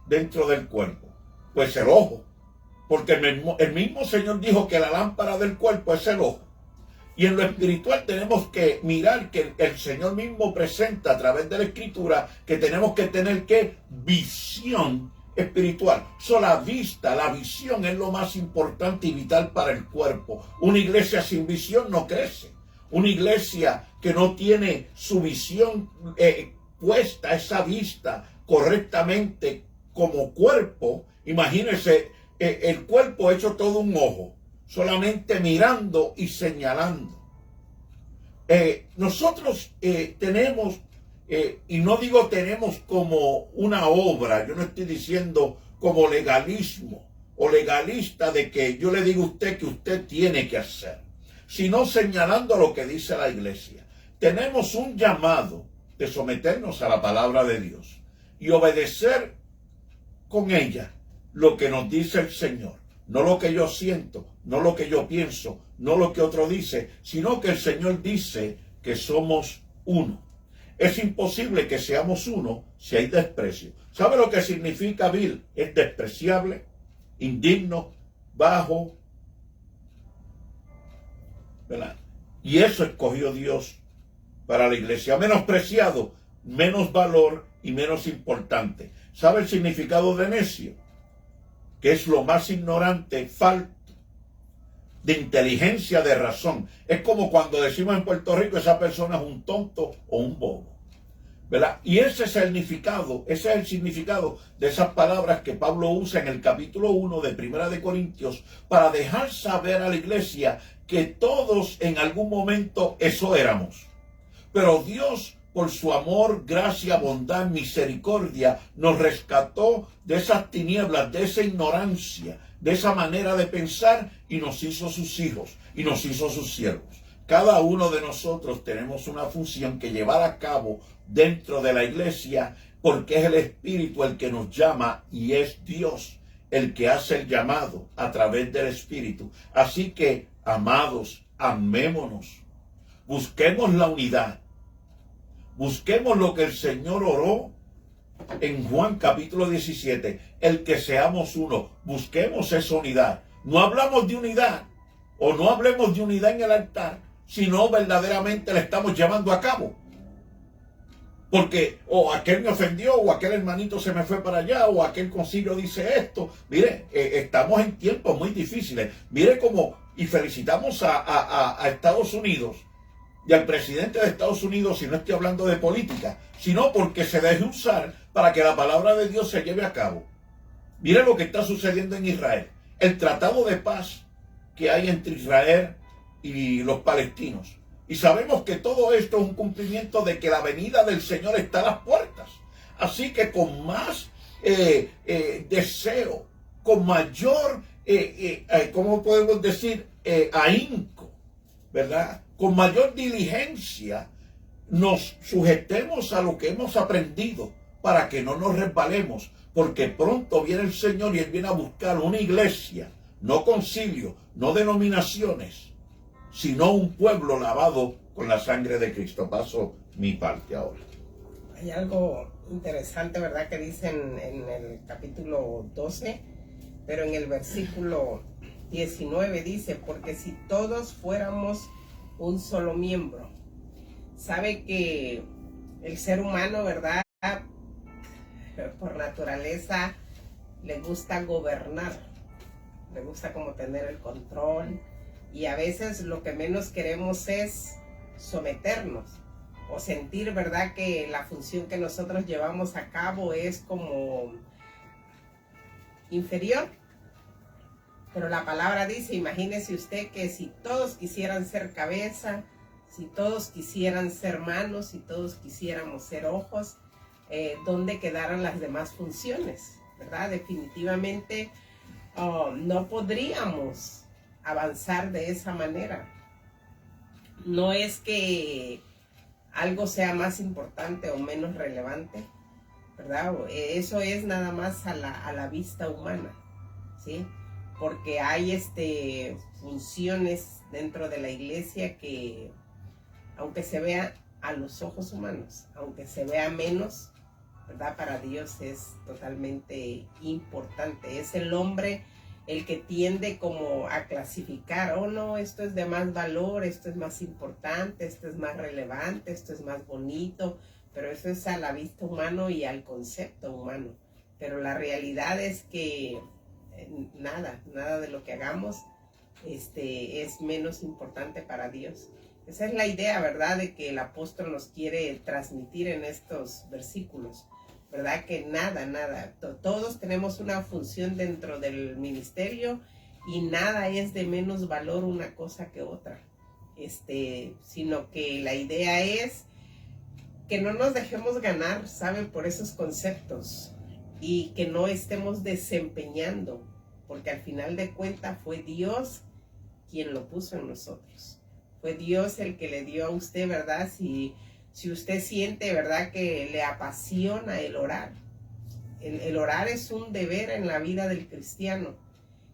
dentro del cuerpo? Pues el ojo, porque el mismo Señor dijo que la lámpara del cuerpo es el ojo. Y en lo espiritual tenemos que mirar que el Señor mismo presenta a través de la Escritura que tenemos que tener visión espiritual. La vista, la visión es lo más importante y vital para el cuerpo. Una iglesia sin visión no crece. Una iglesia que no tiene su visión puesta, esa vista correctamente como cuerpo, imagínense el cuerpo hecho todo un ojo, solamente mirando y señalando. Nosotros tenemos, y no digo tenemos como una obra, yo no estoy diciendo como legalismo o legalista de que yo le digo a usted que usted tiene que hacer, sino señalando lo que dice la iglesia. Tenemos un llamado de someternos a la palabra de Dios y obedecer con ella lo que nos dice el Señor. No lo que yo siento, no lo que yo pienso, no lo que otro dice, sino que el Señor dice que somos uno. Es imposible que seamos uno si hay desprecio. ¿Sabe lo que significa vil? Es despreciable, indigno, bajo, ¿verdad? Y eso escogió Dios para la iglesia. Menospreciado, menos valor y menos importante. ¿Sabe el significado de necio? Que es lo más ignorante, falto de inteligencia, de razón. Es como cuando decimos en Puerto Rico, esa persona es un tonto o un bobo, ¿verdad? Y ese es el significado de esas palabras que Pablo usa en el capítulo 1 de Primera de Corintios para dejar saber a la iglesia que todos en algún momento eso éramos. Pero Dios, por su amor, gracia, bondad, misericordia, nos rescató de esas tinieblas, de esa ignorancia, de esa manera de pensar, y nos hizo sus hijos y nos hizo sus siervos. Cada uno de nosotros tenemos una función que llevar a cabo dentro de la iglesia, porque es el Espíritu el que nos llama y es Dios el que hace el llamado a través del Espíritu. Así que, amados, amémonos, busquemos la unidad, busquemos lo que el Señor oró en Juan capítulo 17, el que seamos uno. Busquemos esa unidad. No hablamos de unidad, o no hablemos de unidad en el altar, sino verdaderamente la estamos llevando a cabo. Porque aquel me ofendió, o aquel hermanito se me fue para allá, o aquel concilio dice esto. Mire, estamos en tiempos muy difíciles. Mire cómo, y felicitamos a Estados Unidos y al presidente de Estados Unidos, si no estoy hablando de política, sino porque se deje usar para que la palabra de Dios se lleve a cabo. Mire lo que está sucediendo en Israel. El tratado de paz que hay entre Israel y los palestinos. Y sabemos que todo esto es un cumplimiento de que la venida del Señor está a las puertas. Así que con más deseo, con mayor, ¿cómo podemos decir? Ahínco, ¿verdad? Con mayor diligencia, nos sujetemos a lo que hemos aprendido para que no nos resbalemos, porque pronto viene el Señor y Él viene a buscar una iglesia, no concilio, no denominaciones, sino un pueblo lavado con la sangre de Cristo. Paso mi parte ahora. Hay algo interesante, ¿verdad?, que dicen en el capítulo 12, pero en el versículo 19 dice, porque si todos fuéramos un solo miembro. Sabe que el ser humano, ¿verdad?, por naturaleza le gusta gobernar, le gusta como tener el control, y a veces lo que menos queremos es someternos o sentir, ¿verdad?, que la función que nosotros llevamos a cabo es como inferior. Pero la palabra dice, imagínese usted que si todos quisieran ser cabeza, si todos quisieran ser manos, si todos quisiéramos ser ojos, ¿dónde quedaran las demás funciones? ¿Verdad? Definitivamente no podríamos avanzar de esa manera. No es que algo sea más importante o menos relevante, ¿verdad? Eso es nada más a la vista humana, ¿sí? Porque hay funciones dentro de la iglesia que, aunque se vea a los ojos humanos, aunque se vea menos, ¿verdad?, para Dios es totalmente importante. Es el hombre el que tiende como a clasificar, oh no, esto es de más valor, esto es más importante, esto es más relevante, esto es más bonito, pero eso es a la vista humana y al concepto humano. Pero la realidad es que nada de lo que hagamos es menos importante para Dios. Esa es la idea, ¿verdad?, de que el apóstol nos quiere transmitir en estos versículos, ¿verdad? Que nada, todos tenemos una función dentro del ministerio y nada es de menos valor una cosa que otra, sino que la idea es que no nos dejemos ganar, ¿saben?, por esos conceptos y que no estemos desempeñando, porque al final de cuentas fue Dios quien lo puso en nosotros. Fue Dios el que le dio a usted, ¿verdad? Si usted siente, ¿verdad?, que le apasiona el orar. El orar es un deber en la vida del cristiano.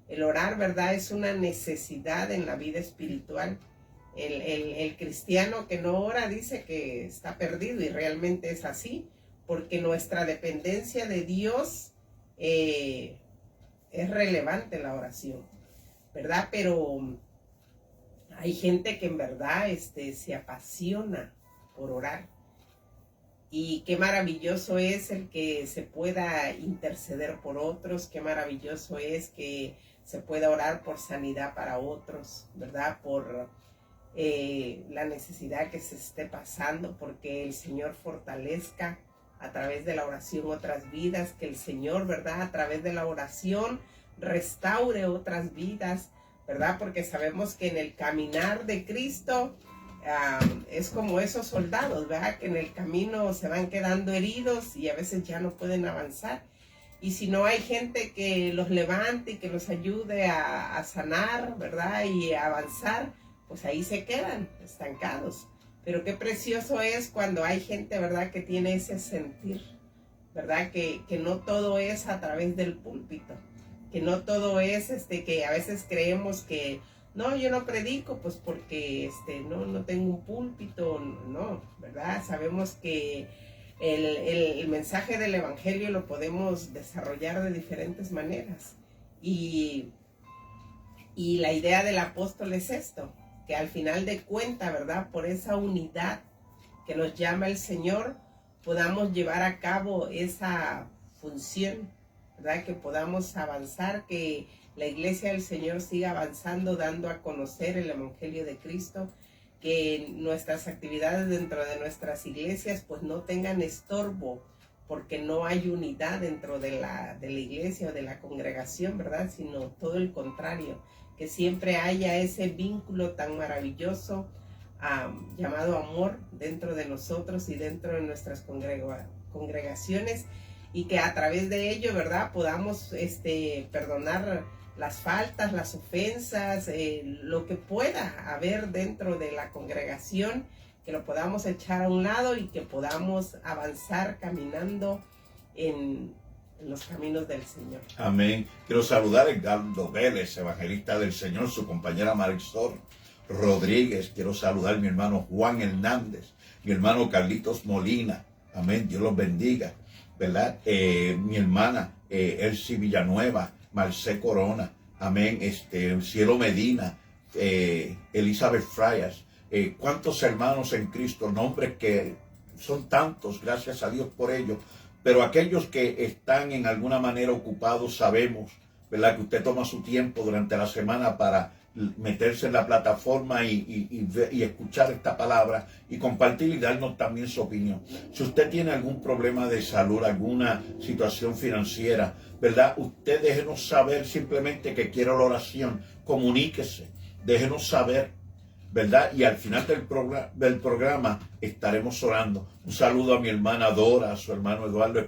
El orar, ¿verdad?, es una necesidad en la vida espiritual. El cristiano que no ora dice que está perdido y realmente es así, porque nuestra dependencia de Dios es relevante la oración, ¿verdad? Pero hay gente que en verdad se apasiona por orar. Y qué maravilloso es el que se pueda interceder por otros, qué maravilloso es que se pueda orar por sanidad para otros, ¿verdad? Por la necesidad que se esté pasando, porque el Señor fortalezca a través de la oración otras vidas, que el Señor, ¿verdad?, a través de la oración restaure otras vidas, ¿verdad? Porque sabemos que en el caminar de Cristo es como esos soldados, ¿verdad?, que en el camino se van quedando heridos y a veces ya no pueden avanzar. Y si no hay gente que los levante y que los ayude a sanar, ¿verdad?, y a avanzar, pues ahí se quedan estancados. Pero qué precioso es cuando hay gente, ¿verdad?, que tiene ese sentir, ¿verdad?, que no todo es a través del púlpito, que no todo es que a veces creemos que no, yo no predico pues porque no tengo un púlpito, no, ¿verdad? Sabemos que el mensaje del evangelio lo podemos desarrollar de diferentes maneras y la idea del apóstol es esto, que al final de cuentas, ¿verdad?, por esa unidad que nos llama el Señor, podamos llevar a cabo esa función, ¿verdad?, que podamos avanzar, que la iglesia del Señor siga avanzando, dando a conocer el evangelio de Cristo, que nuestras actividades dentro de nuestras iglesias pues no tengan estorbo porque no hay unidad dentro de la iglesia o de la congregación, ¿verdad? Sino todo el contrario, que siempre haya ese vínculo tan maravilloso llamado amor dentro de nosotros y dentro de nuestras congregaciones, y que a través de ello, ¿verdad?, podamos perdonar las faltas, las ofensas, lo que pueda haber dentro de la congregación, que lo podamos echar a un lado y que podamos avanzar caminando en los caminos del Señor. Amén. Quiero saludar a Edgardo Vélez, evangelista del Señor, su compañera Marisol Rodríguez. Quiero saludar a mi hermano Juan Hernández, mi hermano Carlitos Molina. Amén. Dios los bendiga, ¿verdad? Mi hermana Elsie Villanueva, Marcé Corona. Amén. Cielo Medina, Elizabeth Frías. Cuántos hermanos en Cristo, nombres que son tantos, gracias a Dios por ello, pero aquellos que están en alguna manera ocupados, sabemos, ¿verdad?, que usted toma su tiempo durante la semana para meterse en la plataforma y escuchar esta palabra y compartir y darnos también su opinión. Si usted tiene algún problema de salud, alguna situación financiera, ¿verdad?, usted déjenos saber, simplemente que quiera la oración, comuníquese, déjenos saber, ¿verdad? Y al final del programa estaremos orando. Un saludo a mi hermana Dora, a su hermano Eduardo,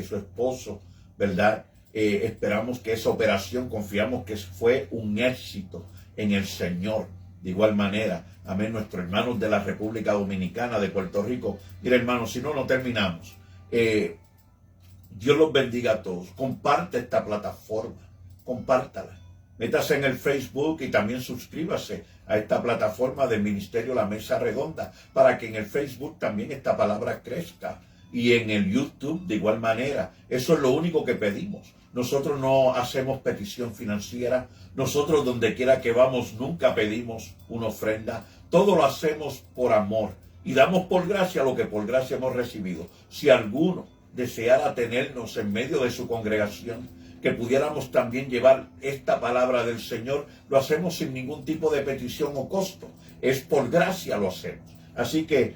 su esposo, ¿verdad? Esperamos que esa operación, confiamos que fue un éxito en el Señor. De igual manera, amén, nuestros hermanos de la República Dominicana, de Puerto Rico. Mira, hermanos, si no terminamos. Dios los bendiga a todos. Comparte esta plataforma, compártala. Métase en el Facebook y también suscríbase a esta plataforma del Ministerio La Mesa Redonda, para que en el Facebook también esta palabra crezca, y en el YouTube de igual manera. Eso es lo único que pedimos. Nosotros no hacemos petición financiera. Nosotros, donde quiera que vamos, nunca pedimos una ofrenda. Todo lo hacemos por amor y damos por gracia lo que por gracia hemos recibido. Si alguno deseara tenernos en medio de su congregación, que pudiéramos también llevar esta palabra del Señor, lo hacemos sin ningún tipo de petición o costo. Es por gracia lo hacemos. Así que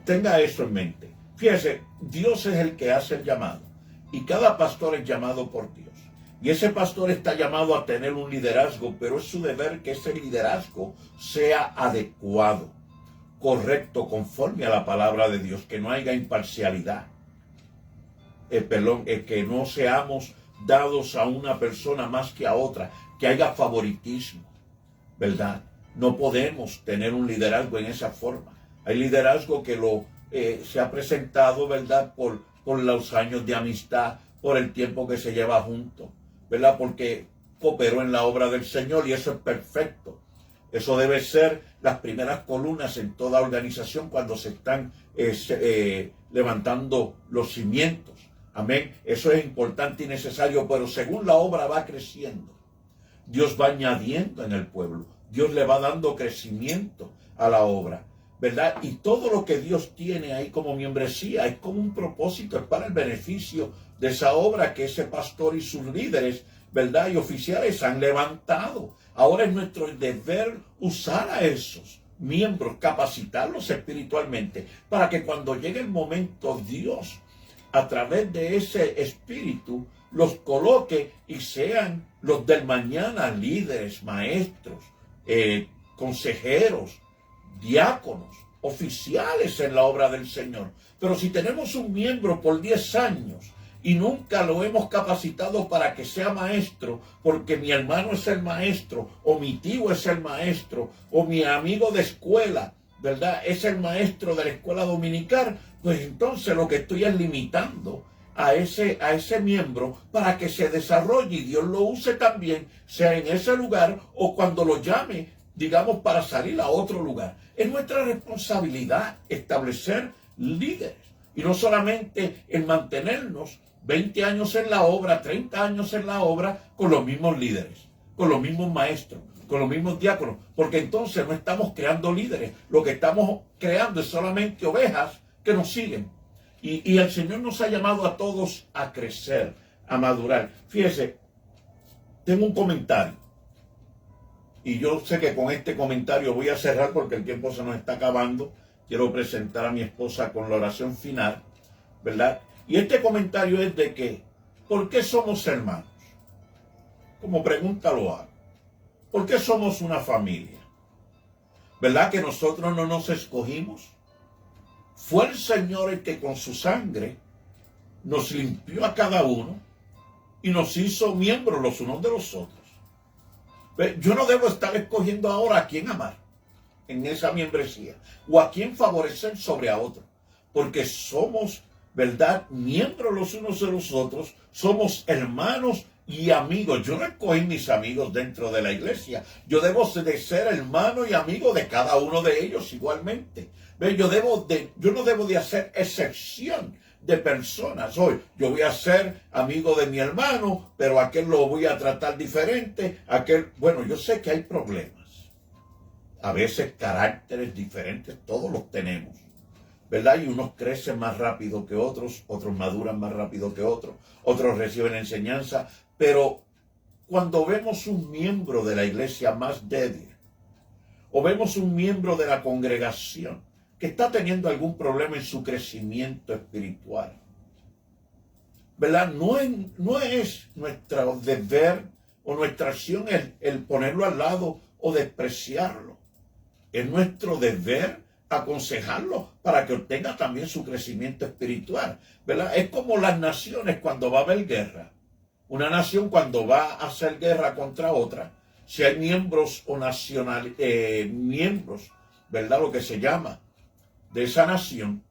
tenga eso en mente. Fíjese, Dios es el que hace el llamado, y cada pastor es llamado por Dios. Y ese pastor está llamado a tener un liderazgo, pero es su deber que ese liderazgo sea adecuado, correcto, conforme a la palabra de Dios, que no haya imparcialidad. Que no seamos dados a una persona más que a otra, que haya favoritismo, ¿verdad? No podemos tener un liderazgo en esa forma. Hay liderazgo que se ha presentado, ¿verdad?, por los años de amistad, por el tiempo que se lleva junto, ¿verdad?, porque cooperó en la obra del Señor, y eso es perfecto. Eso debe ser las primeras columnas en toda organización cuando se están levantando los cimientos. Amén. Eso es importante y necesario, pero según la obra va creciendo, Dios va añadiendo en el pueblo. Dios le va dando crecimiento a la obra, ¿verdad? Y todo lo que Dios tiene ahí como membresía es como un propósito, es para el beneficio de esa obra que ese pastor y sus líderes, ¿verdad?, y oficiales han levantado. Ahora es nuestro deber usar a esos miembros, capacitarlos espiritualmente, para que cuando llegue el momento, Dios, a través de ese espíritu, los coloque y sean los del mañana líderes, maestros, consejeros, diáconos, oficiales en la obra del Señor. Pero si tenemos un miembro por 10 años y nunca lo hemos capacitado para que sea maestro, porque mi hermano es el maestro, o mi tío es el maestro, o mi amigo de escuela, ¿verdad?, es el maestro de la escuela dominical, pues entonces lo que estoy es limitando a ese miembro para que se desarrolle y Dios lo use también, sea en ese lugar o cuando lo llame, digamos, para salir a otro lugar. Es nuestra responsabilidad establecer líderes, y no solamente el mantenernos 20 años en la obra, 30 años en la obra con los mismos líderes, con los mismos maestros, con los mismos diáconos, porque entonces no estamos creando líderes. Lo que estamos creando es solamente ovejas que nos siguen. Y el Señor nos ha llamado a todos a crecer, a madurar. Fíjese, tengo un comentario, y yo sé que con este comentario voy a cerrar porque el tiempo se nos está acabando. Quiero presentar a mi esposa con la oración final, ¿verdad? Y este comentario es de que, ¿por qué somos hermanos? Como pregunta lo hago. ¿Por qué somos una familia? ¿Verdad que nosotros no nos escogimos? Fue el Señor el que con su sangre nos limpió a cada uno y nos hizo miembros los unos de los otros. Yo no debo estar escogiendo ahora a quién amar en esa membresía o a quién favorecer sobre a otro, porque somos, ¿verdad?, miembros los unos de los otros, somos hermanos y amigos. Yo no escogí mis amigos dentro de la iglesia. Yo debo de ser hermano y amigo de cada uno de ellos igualmente. Yo no debo de hacer excepción de personas. Hoy yo voy a ser amigo de mi hermano, pero a aquel lo voy a tratar diferente. Bueno, yo sé que hay problemas. A veces caracteres diferentes, todos los tenemos, ¿verdad? Y unos crecen más rápido que otros, otros maduran más rápido que otros, otros reciben enseñanza. Pero cuando vemos un miembro de la iglesia más débil, o vemos un miembro de la congregación que está teniendo algún problema en su crecimiento espiritual, ¿verdad? No es nuestro deber o nuestra acción el ponerlo al lado o despreciarlo. Es nuestro deber aconsejarlo para que obtenga también su crecimiento espiritual, ¿verdad? Es como las naciones cuando va a haber guerra. Una nación cuando va a hacer guerra contra otra, si hay miembros o miembros, ¿verdad?, lo que se llama, de esa nación,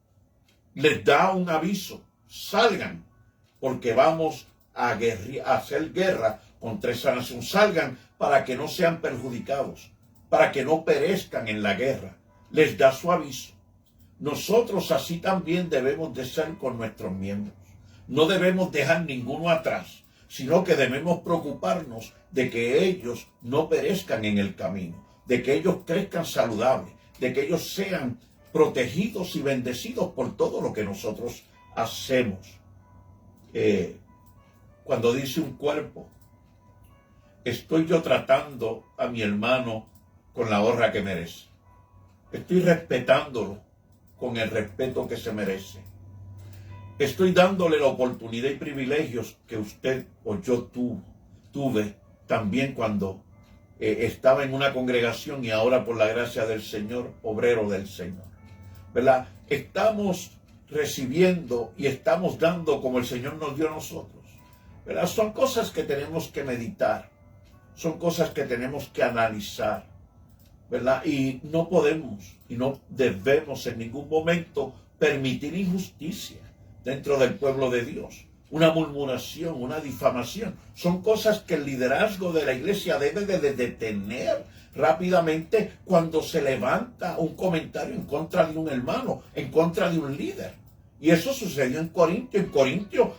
les da un aviso: salgan, porque vamos a hacer guerra contra esa nación. Salgan para que no sean perjudicados, para que no perezcan en la guerra. Les da su aviso. Nosotros así también debemos de ser con nuestros miembros. No debemos dejar ninguno atrás, sino que debemos preocuparnos de que ellos no perezcan en el camino, de que ellos crezcan saludables, de que ellos sean protegidos y bendecidos por todo lo que nosotros hacemos. Cuando dice un cuerpo, estoy yo tratando a mi hermano con la honra que merece. Estoy respetándolo con el respeto que se merece. Estoy dándole la oportunidad y privilegios que usted o yo tuve también cuando estaba en una congregación y ahora por la gracia del Señor, obrero del Señor, ¿verdad? Estamos recibiendo y estamos dando como el Señor nos dio a nosotros, ¿verdad? Son cosas que tenemos que meditar, son cosas que tenemos que analizar, ¿verdad? Y no podemos y no debemos en ningún momento permitir injusticia dentro del pueblo de Dios. Una murmuración, una difamación, son cosas que el liderazgo de la iglesia debe de detener rápidamente cuando se levanta un comentario en contra de un hermano, en contra de un líder. Y eso sucedió en Corintio. En Corintio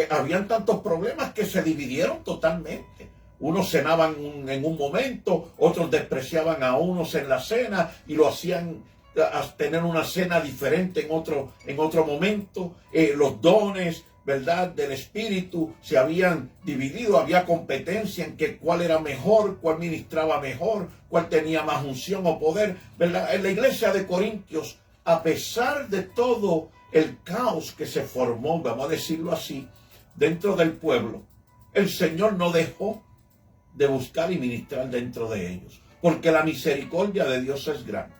habían tantos problemas que se dividieron totalmente. Unos cenaban en un momento, otros despreciaban a unos en la cena y lo hacían a tener una cena diferente en otro momento. Los dones, ¿verdad?, del Espíritu se habían dividido, había competencia en que cuál era mejor, cuál ministraba mejor, cuál tenía más unción o poder, ¿verdad? En la iglesia de Corintios, a pesar de todo el caos que se formó, vamos a decirlo así, dentro del pueblo, el Señor no dejó de buscar y ministrar dentro de ellos, porque la misericordia de Dios es grande.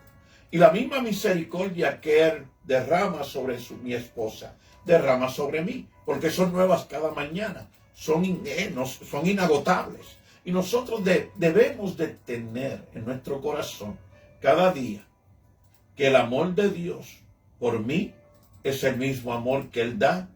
Y la misma misericordia que Él derrama sobre mi esposa, derrama sobre mí, porque son nuevas cada mañana, son inagotables. Y nosotros debemos de tener en nuestro corazón cada día que el amor de Dios por mí es el mismo amor que Él da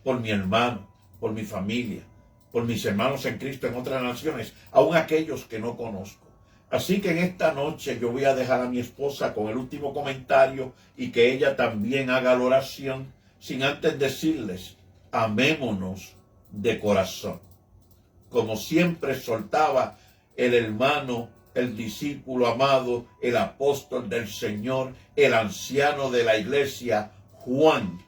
por mi hermano, por mi familia, por mis hermanos en Cristo en otras naciones, aun aquellos que no conozco. Así que en esta noche yo voy a dejar a mi esposa con el último comentario y que ella también haga la oración, sin antes decirles: amémonos de corazón. Como siempre soltaba el hermano, el discípulo amado, el apóstol del Señor, el anciano de la iglesia, Juan,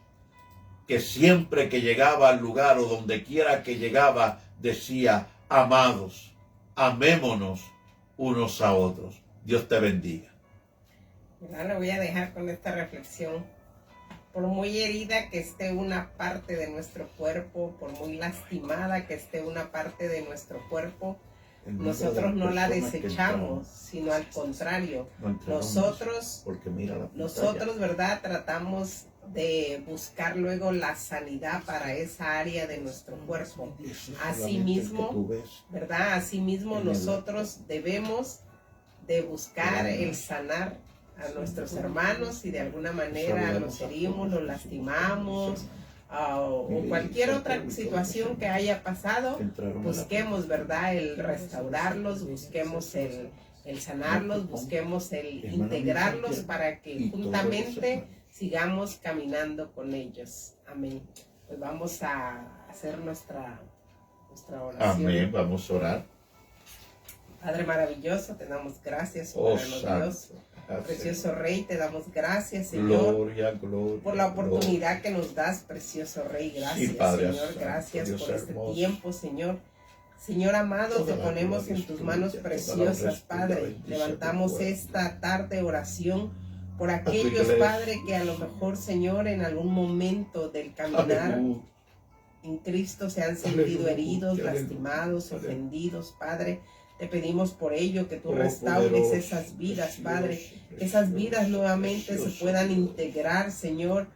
que siempre que llegaba al lugar o donde quiera que llegaba, decía: amados, amémonos unos a otros. Dios te bendiga. Lo voy a dejar con esta reflexión. Por muy herida que esté una parte de nuestro cuerpo, por muy lastimada que esté una parte de nuestro cuerpo, nosotros no la desechamos, sino al contrario, nosotros, ¿verdad? Tratamos de buscar luego la sanidad para esa área de nuestro cuerpo. Asimismo, ¿verdad? Asimismo nosotros debemos de buscar el sanar a nuestros hermanos, y de alguna manera los herimos, los lastimamos, o cualquier otra situación que haya pasado, busquemos, ¿verdad?, el restaurarlos, busquemos el sanarlos, busquemos el integrarlos para que juntamente sigamos caminando con ellos. Amén. Pues vamos a hacer nuestra oración. Amén, vamos a orar. Padre maravilloso, te damos gracias, soberano Dios. Precioso Rey, te damos gracias, Señor, gloria, por la oportunidad que nos das, precioso Rey. Gracias, sí, Padre, Señor, Santo, gracias Dios por hermoso. este tiempo, Señor. Señor amado, te ponemos en tus manos preciosas, Padre. Levantamos esta tarde oración por aquellos, Padre, que a lo mejor, Señor, en algún momento del caminar en Cristo se han sentido heridos, lastimados, ofendidos, Padre. Te pedimos por ello que tú restaures esas vidas, Padre, que esas vidas nuevamente se puedan integrar, Señor,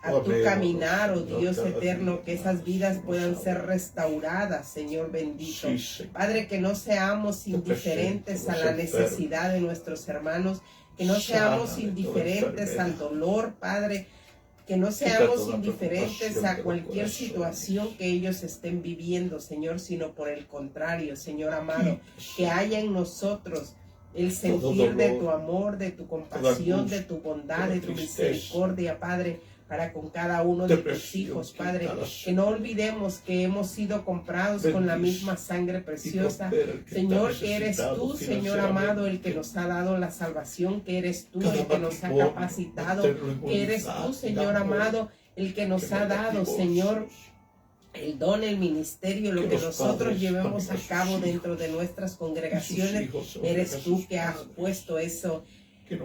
a tu caminar, oh Dios eterno, que esas vidas puedan ser restauradas, Señor bendito. Padre, que no seamos indiferentes a la necesidad de nuestros hermanos, que no seamos indiferentes al dolor, Padre, que no seamos indiferentes a cualquier situación que ellos estén viviendo, Señor, sino por el contrario, Señor amado, que haya en nosotros el sentir de tu amor, de tu compasión, de tu bondad, de tu misericordia, Padre, para con cada uno de tus hijos, Padre, que no olvidemos que hemos sido comprados con la misma sangre preciosa, Señor, que eres tú, Señor amado, el que nos ha dado la salvación, que eres tú el que nos ha capacitado, que eres tú, Señor amado, el que nos ha dado, Señor, el don, el ministerio, lo que nosotros llevemos a cabo dentro de nuestras congregaciones. Eres tú que has puesto eso,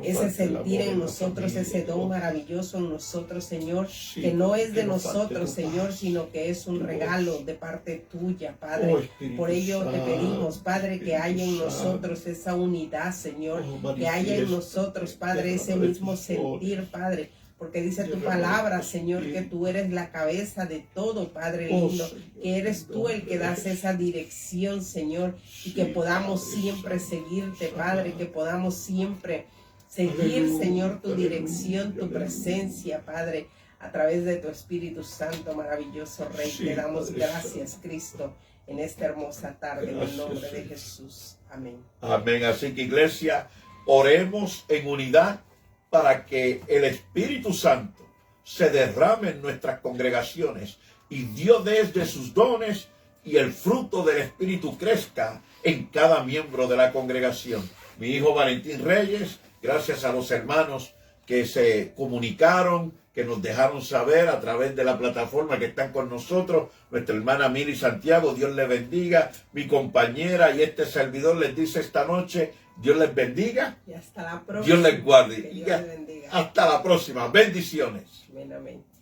ese sentir en nosotros, ese don maravilloso en nosotros, Señor, que no es de nosotros, Señor, sino que es un regalo de parte tuya, Padre. Por ello te pedimos, Padre, que haya en nosotros esa unidad, Señor, que haya en nosotros, Padre, ese mismo sentir, Padre, porque dice tu palabra, Señor, que tú eres la cabeza de todo, Padre lindo, que eres tú el que das esa dirección, Señor, y que podamos siempre seguirte, Padre, que podamos siempre seguir, Señor, tu dirección, tu presencia, Padre, a través de tu Espíritu Santo, maravilloso Rey. Te damos gracias, Cristo, en esta hermosa tarde, en el nombre de Jesús. Amén. Amén. Así que, iglesia, oremos en unidad para que el Espíritu Santo se derrame en nuestras congregaciones y Dios desde sus dones y el fruto del Espíritu crezca en cada miembro de la congregación. Mi hijo Valentín Reyes, gracias a los hermanos que se comunicaron, que nos dejaron saber a través de la plataforma que están con nosotros. Nuestra hermana Mili Santiago, Dios les bendiga. Mi compañera y este servidor les dice esta noche, Dios les bendiga. Y hasta la próxima. Dios les guarde. Que Dios les bendiga. Hasta la próxima. Bendiciones. Amén, amén.